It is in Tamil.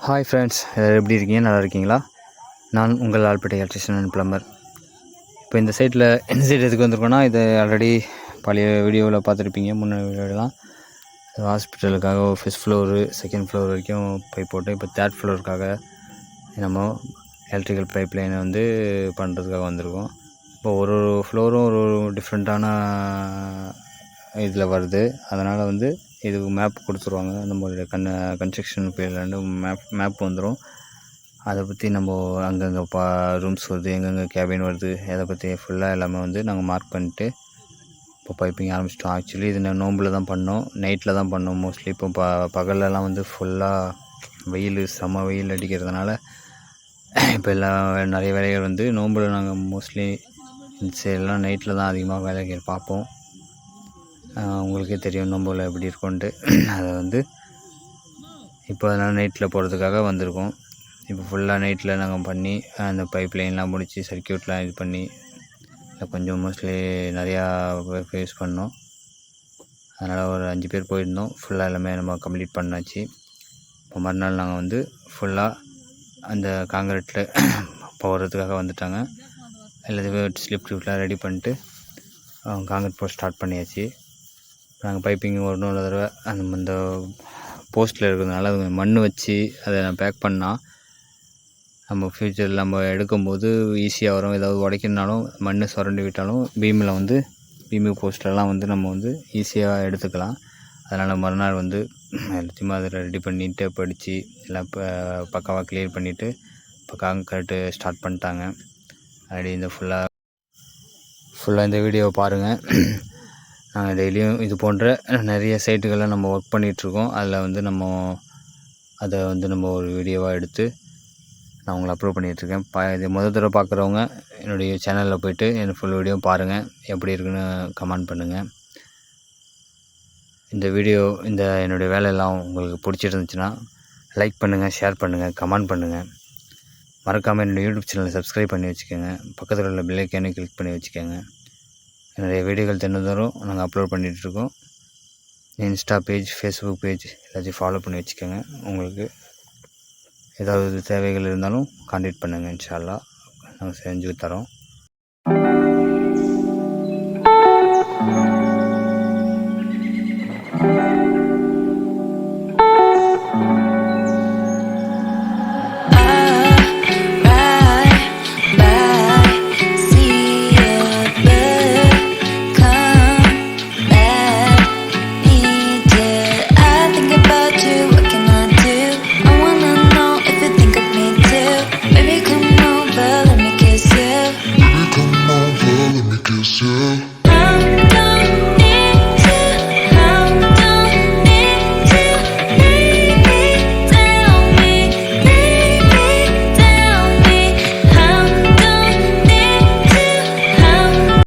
ஹாய் ஃப்ரெண்ட்ஸ், எப்படி இருக்கீங்க? நல்லா இருக்கீங்களா? நான் உங்கள் ஆல்பேட்டை எலக்ட்ரிஷியன் அண்ட் ப்ளம்பர். இப்போ இந்த சைட்டில் எந்த சைட் எதுக்கு வந்திருக்கோன்னா, இது ஆல்ரெடி பழைய வீடியோவில் பார்த்துருப்பீங்க. முன்னாடி வீடியோலாம் ஹாஸ்பிட்டலுக்காக ஃபஸ்ட் ஃப்ளோரு செகண்ட் ஃப்ளோர் வரைக்கும் பைப் போட்டு, இப்போ தேர்ட் ஃப்ளோருக்காக நம்ம எலக்ட்ரிக்கல் பைப் லைனை வந்து பண்ணுறதுக்காக வந்திருக்கோம். இப்போ ஒரு ஒரு ஃப்ளோரும் ஒரு டிஃப்ரெண்ட்டான இதில் வருது. அதனால் வந்து இதுக்கு மேப் கொடுத்துருவாங்க. நம்மளுடைய கன்ஸ்ட்ரக்ஷன் பீரியட்லேருந்து மேப் வந்துடும். அதை பற்றி நம்ம அங்கங்கே ரூம்ஸ் வருது, எங்கெங்கே கேபின் வருது, அதை பற்றி ஃபுல்லாக எல்லாமே வந்து நாங்கள் மார்க் பண்ணிட்டு இப்போ பைப்பிங் ஆரம்பிச்சிட்டோம். ஆக்சுவலி இது நோம்பில் தான் பண்ணோம், நைட்டில் தான் பண்ணோம் மோஸ்ட்லி. இப்போ பகல்லலாம் வந்து ஃபுல்லாக செம வெயில் அடிக்கிறதுனால இப்போ நிறைய வேலைகள் வந்து நோம்பில் நாங்கள் மோஸ்ட்லி இந்த சைடெல்லாம் நைட்டில் தான் அதிகமாக வேலைகள் பார்ப்போம். உங்களுக்கே தெரியும் நோம்பில் எப்படி இருக்கும்ன்ட்டு. அதை வந்து இப்போ அதனால் நைட்டில் போகிறதுக்காக வந்திருக்கோம். இப்போ ஃபுல்லாக நைட்டில் நாங்கள் பண்ணி அந்த பைப் லைன்லாம் முடித்து சர்க்யூட்லாம் இது பண்ணி கொஞ்சம் மோஸ்ட்லி நிறையா யூஸ் பண்ணோம். அதனால் ஒரு 5 பேர் போயிருந்தோம். ஃபுல்லாக எல்லாமே நம்ம கம்ப்ளீட் பண்ணாச்சு. இப்போ மறுநாள் நாங்கள் வந்து ஃபுல்லாக அந்த காங்கிரீட்டில் போகிறதுக்காக வந்துட்டாங்க. எல்லாத்தையும் ஸ்லிப்லாம் ரெடி பண்ணிட்டு காங்கிரீட் போட ஸ்டார்ட் பண்ணியாச்சு. நாங்கள் பைப்பிங் ஒரு தடவை அந்த போஸ்ட்டில் இருக்கிறதுனால அது மண் வச்சு அதை நான் பேக் பண்ணால் நம்ம ஃப்யூச்சரில் நம்ம எடுக்கும்போது ஈஸியாக வரும். ஏதாவது உடைக்கணுனாலும் மண் சுரண்டி விட்டாலும் பீமு போஸ்ட்லலாம் வந்து நம்ம வந்து ஈஸியாக எடுத்துக்கலாம். அதனால் மறுநாள் வந்து எல்லாத்தையுமே அதை ரெடி பண்ணிவிட்டு படித்து எல்லாம் பக்காவாக கிளியர் பண்ணிவிட்டு இப்போ காங்கிரீட்டு ஸ்டார்ட் பண்ணிட்டாங்க. அப்படி இந்த ஃபுல்லாக இந்த வீடியோவை பாருங்கள். நாங்கள் டெய்லியும் இது போன்ற நிறைய சைட்டுகளில் நம்ம ஒர்க் பண்ணிகிட்ருக்கோம். அதில் வந்து அதை வந்து நம்ம ஒரு வீடியோவாக எடுத்து நான் உங்களை அப்லோட் பண்ணிகிட்ருக்கேன். இது முதல் தடவை பார்க்குறவங்க என்னுடைய சேனலில் போய்ட்டு எனக்கு ஃபுல் வீடியோ பாருங்கள், எப்படி இருக்குன்னு கமெண்ட் பண்ணுங்கள். இந்த என்னுடைய வேலையெல்லாம் உங்களுக்கு பிடிச்சிருந்துச்சுன்னா லைக் பண்ணுங்கள், ஷேர் பண்ணுங்கள், கமெண்ட் பண்ணுங்கள். மறக்காமல் என்னுடைய யூடியூப் சேனலை சப்ஸ்கிரைப் பண்ணி வச்சுக்கோங்க. பக்கத்தில் உள்ள பெல் ஐக்கானை கிளிக் பண்ணி வச்சுக்கோங்க. நிறைய வீடியோக்கள் தினந்தோறும் நாங்கள் அப்லோட் பண்ணிகிட்ருக்கோம். இன்ஸ்டா பேஜ், ஃபேஸ்புக் பேஜ் எல்லாத்தையும் ஃபாலோ பண்ணி வச்சுக்கோங்க. உங்களுக்கு ஏதாவது தேவைகள் இருந்தாலும் கான்டாக்ட் பண்ணுங்கள். இன்ஷா அல்லாஹ் நாங்கள் செஞ்சு தரோம்.